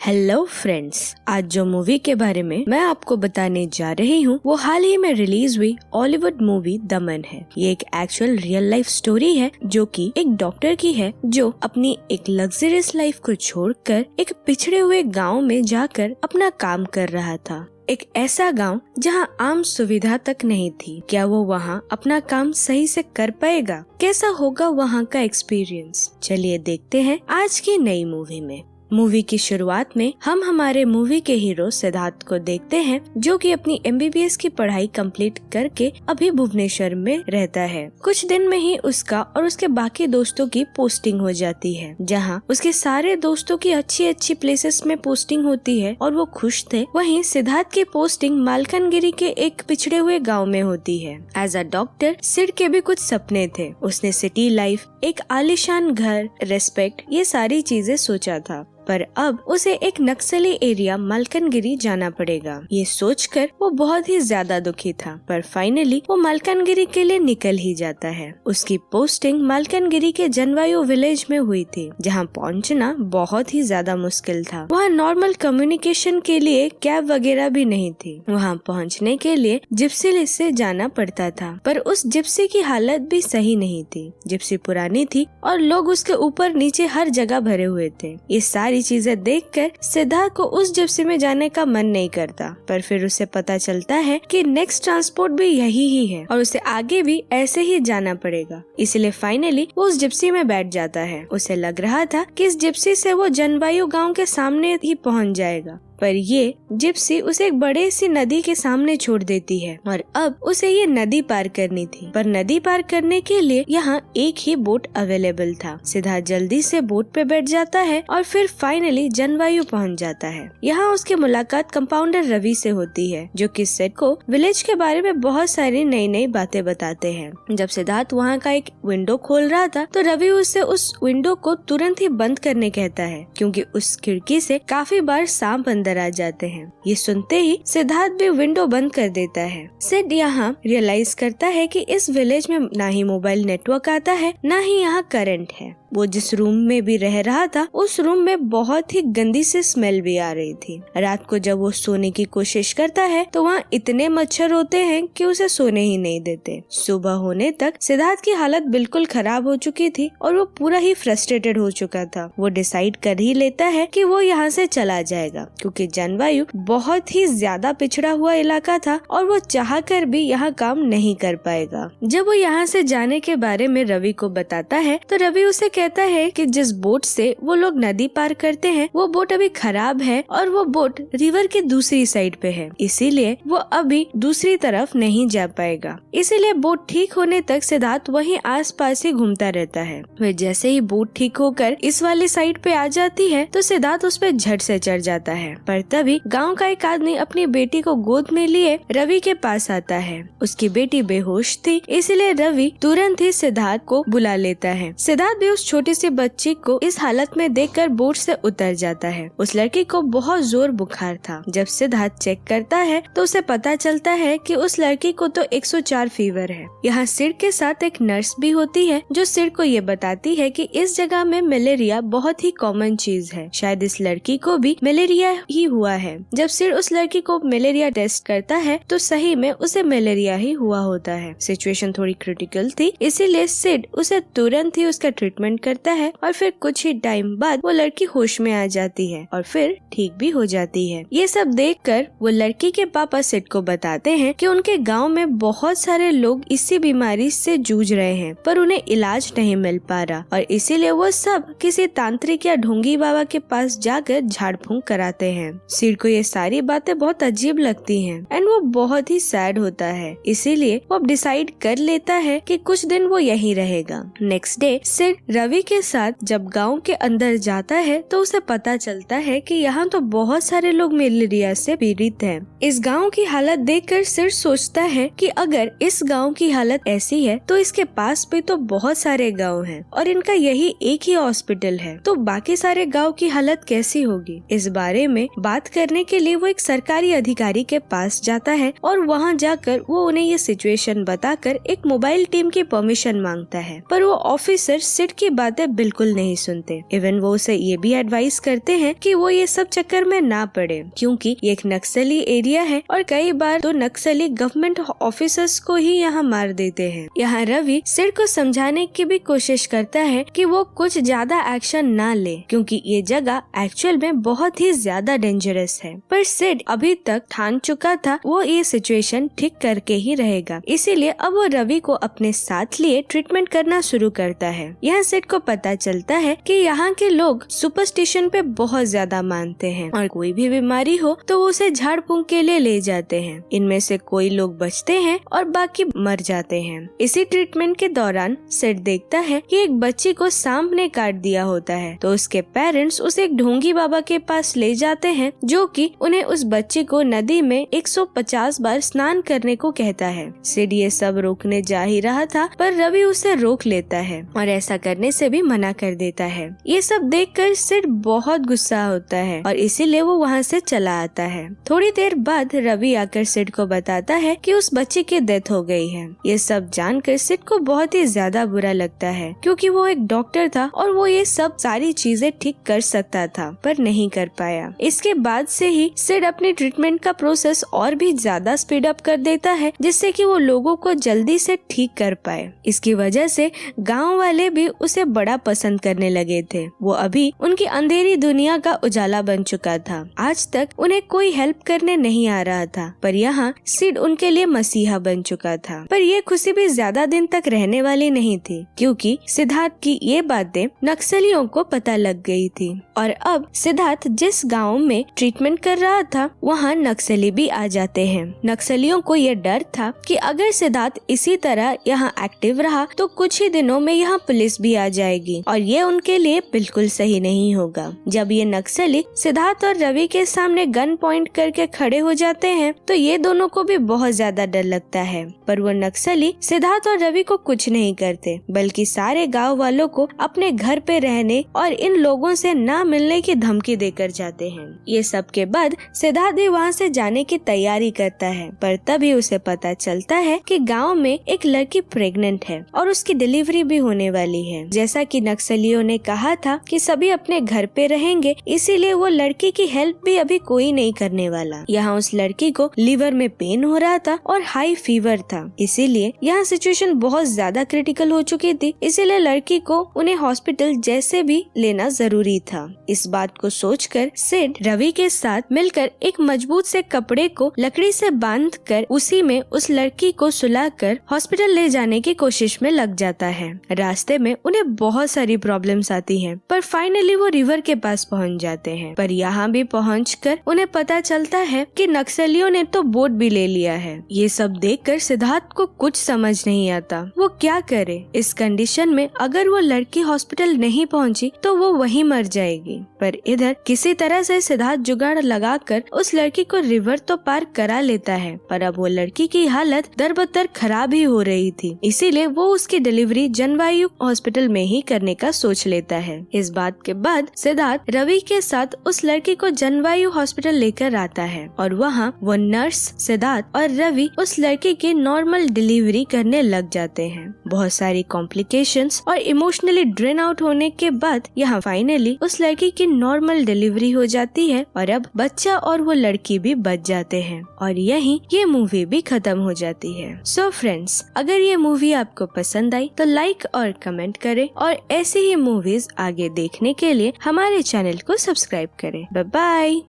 Hello friends, आज जो movie के बारे में मैं आपको बताने जा रही हूँ वो हाल ही में रिलीज हुई हॉलीवुड मूवी दमन है। ये एक एक्चुअल रियल लाइफ स्टोरी है जो कि एक डॉक्टर की है जो अपनी एक लग्जरियस लाइफ को छोड़कर एक पिछड़े हुए गांव में जाकर अपना काम कर रहा था। एक ऐसा गांव जहां आम सुविधा तक नहीं थी। क्या वो वहां अपना काम सही से कर पाएगा? कैसा होगा वहां का एक्सपीरियंस? चलिए देखते हैं आज की नई मूवी में। मूवी की शुरुआत में हम हमारे मूवी के हीरो सिद्धार्थ को देखते हैं जो कि अपनी MBBS की पढ़ाई कंप्लीट करके अभी भुवनेश्वर में रहता है। कुछ दिन में ही उसका और उसके बाकी दोस्तों की पोस्टिंग हो जाती है। जहां उसके सारे दोस्तों की अच्छी अच्छी प्लेसेस में पोस्टिंग होती है और वो खुश थे, वहीं सिद्धार्थ की पोस्टिंग मालकानगिरी के एक पिछड़े हुए गाँव में होती है। एज अ डॉक्टर सिड के भी कुछ सपने थे। उसने सिटी लाइफ, एक आलीशान घर, रेस्पेक्ट, ये सारी चीजें सोचा था, पर अब उसे एक नक्सली एरिया मालकानगिरी जाना पड़ेगा। ये सोचकर वो बहुत ही ज्यादा दुखी था, पर फाइनली वो मालकानगिरी के लिए निकल ही जाता है। उसकी पोस्टिंग मालकानगिरी के जनवायु विलेज में हुई थी, जहाँ पहुँचना बहुत ही ज्यादा मुश्किल था। वहाँ नॉर्मल कम्युनिकेशन के लिए कैब वगैरह भी नहीं थी। वहाँ पहुँचने के लिए जिप्सी से जाना पड़ता था, पर उस जिप्सी की हालत भी सही नहीं थी। जिप्सी पुरानी थी और लोग उसके ऊपर नीचे हर जगह भरे हुए थे। ये सारी चीजें देखकर सिद्धार्थ को उस जिप्सी में जाने का मन नहीं करता, पर फिर उसे पता चलता है कि नेक्स्ट ट्रांसपोर्ट भी यही ही है और उसे आगे भी ऐसे ही जाना पड़ेगा। इसलिए फाइनली वो उस जिप्सी में बैठ जाता है। उसे लग रहा था कि इस जिप्सी से वो जनवायु गांव के सामने ही पहुंच जाएगा, पर ये जिप्सी उसे एक बड़े सी नदी के सामने छोड़ देती है और अब उसे ये नदी पार करनी थी। पर नदी पार करने के लिए यहाँ एक ही बोट अवेलेबल था। सिद्धार्थ जल्दी से बोट पे बैठ जाता है और फिर फाइनली जनवायु पहुँच जाता है। यहाँ उसकी मुलाकात कंपाउंडर रवि से होती है जो कि सिड को विलेज के बारे में बहुत सारी नई नई बातें बताते हैं। जब सिद्धार्थ वहाँ का एक विंडो खोल रहा था तो रवि उससे उस विंडो को तुरंत ही बंद करने कहता है, क्योंकि उस खिड़की से काफी बार सांप अंदर आ जाते हैं। ये सुनते ही सिद्धार्थ भी विंडो बंद कर देता है। सिड यहाँ रियलाइज करता है कि इस विलेज में ना ही मोबाइल नेटवर्क आता है, ना ही यहाँ करंट है। वो जिस रूम में भी रह रहा था उस रूम में बहुत ही गंदी सी स्मेल भी आ रही थी। रात को जब वो सोने की कोशिश करता है तो वहाँ इतने मच्छर होते हैं कि उसे सोने ही नहीं देते। सुबह होने तक सिद्धार्थ की हालत बिल्कुल खराब हो चुकी थी और वो पूरा ही फ्रस्ट्रेटेड हो चुका था। वो डिसाइड कर ही लेता है कि वो यहाँ से चला जाएगा, क्योंकि जनवायु बहुत ही ज्यादा पिछड़ा हुआ इलाका था और वो चाहकर भी यहाँ काम नहीं कर पाएगा। जब वो यहाँ से जाने के बारे में रवि को बताता है तो रवि उसे कहता है कि जिस बोट से वो लोग नदी पार करते हैं वो बोट अभी खराब है और वो बोट रिवर की दूसरी साइड पे है, इसीलिए वो अभी दूसरी तरफ नहीं जा पाएगा। इसीलिए बोट ठीक होने तक सिद्धार्थ वहीं आसपास ही घूमता रहता है। फिर जैसे ही बोट ठीक होकर इस वाली साइड पे आ जाती है तो सिद्धार्थ उस पे झट से चढ़ जाता है, पर तभी गांव का एक आदमी अपनी बेटी को गोद में लिए रवि के पास आता है। उसकी बेटी बेहोश थी, इसलिए रवि तुरंत ही सिद्धार्थ को बुला लेता है। सिद्धार्थ भी उस छोटी सी बच्ची को इस हालत में देखकर बोट से उतर जाता है। उस लड़की को बहुत जोर बुखार था। जब सिद्धार्थ चेक करता है तो उसे पता चलता है कि उस लड़की को तो 104 फीवर है। यहाँ सिड के साथ एक नर्स भी होती है जो सिड को ये बताती है कि इस जगह में मलेरिया बहुत ही कॉमन चीज है, शायद इस लड़की को भी मलेरिया ही हुआ है। जब सिड उस लड़की को मलेरिया टेस्ट करता है तो सही में उसे मलेरिया ही हुआ होता है। सिचुएशन थोड़ी क्रिटिकल थी, इसीलिए सिड उसे तुरंत ही उसका ट्रीटमेंट करता है और फिर कुछ ही टाइम बाद वो लड़की होश में आ जाती है और फिर ठीक भी हो जाती है। ये सब देखकर वो लड़की के पापा सिड को बताते हैं कि उनके गांव में बहुत सारे लोग इसी बीमारी से जूझ रहे हैं, पर उन्हें इलाज नहीं मिल पा रहा और इसीलिए वो सब किसी तांत्रिक या ढोंगी बाबा के पास जाकर झाड़ फूंक कराते हैं। सिड को ये सारी बातें बहुत अजीब लगती हैं एंड वो बहुत ही सैड होता है, इसीलिए वो डिसाइड कर लेता है कि कुछ दिन वो यहीं रहेगा। नेक्स्ट डे सिड रवि के साथ जब गांव के अंदर जाता है तो उसे पता चलता है कि यहाँ तो बहुत सारे लोग मलेरिया से पीड़ित हैं। इस गांव की हालत देखकर सिड सोचता है कि अगर इस गांव की हालत ऐसी है तो इसके पास भी तो बहुत सारे गांव हैं और इनका यही एक ही हॉस्पिटल है, तो बाकी सारे गांव की हालत कैसी होगी। इस बारे में बात करने के लिए वो एक सरकारी अधिकारी के पास जाता है और वहाँ जाकर वो उन्हें ये सिचुएशन बताकर एक मोबाइल टीम की परमिशन मांगता है, पर वो ऑफिसर सिड की बातें बिल्कुल नहीं सुनते। इवन वो उसे ये भी एडवाइस करते हैं कि वो ये सब चक्कर में ना पड़े, क्योंकि ये एक नक्सली एरिया है और कई बार तो नक्सली गवर्नमेंट ऑफिसर्स को ही यहाँ मार देते हैं। यहाँ रवि सिड को समझाने की भी कोशिश करता है कि वो कुछ ज्यादा एक्शन ना ले, क्योंकि ये जगह एक्चुअल में बहुत ही ज्यादा डेंजरस है। पर सिड अभी तक ठान चुका था वो ये सिचुएशन ठीक करके ही रहेगा, इसीलिए अब वो रवि को अपने साथ लिए ट्रीटमेंट करना शुरू करता है। यहाँ सिड को पता चलता है कि यहाँ के लोग सुपरस्टिशन पे बहुत ज्यादा मानते हैं और कोई भी बीमारी हो तो वो उसे झाड़ फूंक के लिए ले जाते हैं। इनमें से कोई लोग बचते हैं और बाकी मर जाते हैं। इसी ट्रीटमेंट के दौरान सिड देखता है कि एक बच्ची को सांप ने काट दिया होता है, तो उसके पेरेंट्स उसे एक ढोंगी बाबा के पास ले जाते हैं, जो कि उन्हें उस बच्ची को नदी में 150 बार स्नान करने को कहता है। सिड ये सब रोकने जा ही रहा था, पर रवि उसे रोक लेता है और ऐसा करने से भी मना कर देता है। ये सब देखकर सिड बहुत गुस्सा होता है और इसीलिए वो वहाँ से चला आता है। थोड़ी देर बाद रवि आकर सिड को बताता है कि उस बच्ची की डेथ हो गई है। ये सब जानकर सिड को बहुत ही ज्यादा बुरा लगता है, क्योंकि वो एक डॉक्टर था और वो ये सब सारी चीजें ठीक कर सकता था, पर नहीं कर पाया। इसके बाद से ही सिड अपनी ट्रीटमेंट का प्रोसेस और भी ज्यादा स्पीड अप कर देता है, जिससे कि वो लोगों को जल्दी से ठीक कर पाए। इसकी वजह से गाँव वाले भी उसे बड़ा पसंद करने लगे थे। वो अभी उनकी अंधेरी दुनिया का उजाला बन चुका था। आज तक उन्हें कोई हेल्प करने नहीं आ रहा था, पर यहाँ सिड उनके लिए मसीहा बन चुका था। पर ये खुशी भी ज्यादा दिन तक रहने वाली नहीं थी, क्योंकि सिद्धार्थ की ये बातें नक्सलियों को पता लग गई थी और अब सिद्धार्थ जिस गांव में ट्रीटमेंट कर रहा था वहाँ नक्सली भी आ जाते हैं। नक्सलियों को ये डर था कि अगर सिद्धार्थ इसी तरह यहाँ एक्टिव रहा तो कुछ ही दिनों में यहाँ पुलिस भी आ जाएगी और ये उनके लिए बिल्कुल सही नहीं होगा। जब ये नक्सली सिद्धार्थ और रवि के सामने गन पॉइंट करके खड़े हो जाते हैं तो ये दोनों को भी बहुत ज्यादा डर लगता है, पर वो नक्सली सिद्धार्थ और रवि को कुछ नहीं करते, बल्कि सारे गांव वालों को अपने घर पे रहने और इन लोगों से ना मिलने की धमकी देकर जाते हैं। ये सब के बाद सिद्धार्थ भी वहाँ से जाने की तैयारी करता है, पर तभी उसे पता चलता है कि गांव में एक लड़की प्रेग्नेंट है और उसकी डिलीवरी भी होने वाली है। जैसा कि नक्सलियों ने कहा था कि सभी अपने घर पे रहेंगे, इसीलिए वो लड़की की हेल्प भी अभी कोई नहीं करने वाला। यहाँ उस लड़की को लीवर में पेन हो रहा था और हाई फीवर था, इसीलिए यहाँ सिचुएशन बहुत ज्यादा क्रिटिकल हो चुकी थी। इसीलिए लड़की को उन्हें हॉस्पिटल जैसे भी लेना जरूरी था। इस बात को सोचकर सिड रवि के साथ मिलकर एक मजबूत से कपड़े को लकड़ी से बांधकर उसी में उस लड़की को सुलाकर हॉस्पिटल ले जाने की कोशिश में लग जाता है। रास्ते में उन्हें बहुत सारी प्रॉब्लम्स आती हैं, पर फाइनली वो रिवर के पास पहुंच जाते हैं। पर यहाँ भी पहुंचकर उन्हें पता चलता है कि नक्सलियों ने तो बोट भी ले लिया है। ये सब देखकर सिद्धार्थ को कुछ समझ नहीं आता, वो क्या करे। इस कंडीशन में अगर वो लड़की हॉस्पिटल नहीं पहुंची तो वो वहीं मर जाएगी। पर इधर किसी तरह से सिद्धार्थ जुगाड़ लगाकर उस लड़की को रिवर तो पार करा लेता है, पर अब वो लड़की की हालत दरबदर खराब ही हो रही थी, इसीलिए वो उसकी डिलीवरी जनवायु हॉस्पिटल में ही करने का सोच लेता है। इस बात के बाद सिद्धार्थ रवि के साथ उस लड़की को जनवायु हॉस्पिटल लेकर आता है और वहाँ वो नर्स सिद्धार्थ और रवि उस लड़की की नॉर्मल डिलीवरी करने लग जाते हैं। बहुत सारी कॉम्प्लिकेशंस और इमोशनली ड्रेन आउट होने के बाद यहाँ फाइनली उस लड़की की नॉर्मल डिलीवरी हो जाती है और अब बच्चा और वो लड़की भी बच जाते हैं और यहीं ये मूवी भी खत्म हो जाती है। सो फ्रेंड्स, अगर ये मूवी आपको पसंद आई तो लाइक और कमेंट करें और ऐसी ही मूवीज आगे देखने के लिए हमारे चैनल को सब्सक्राइब करें। Bye bye.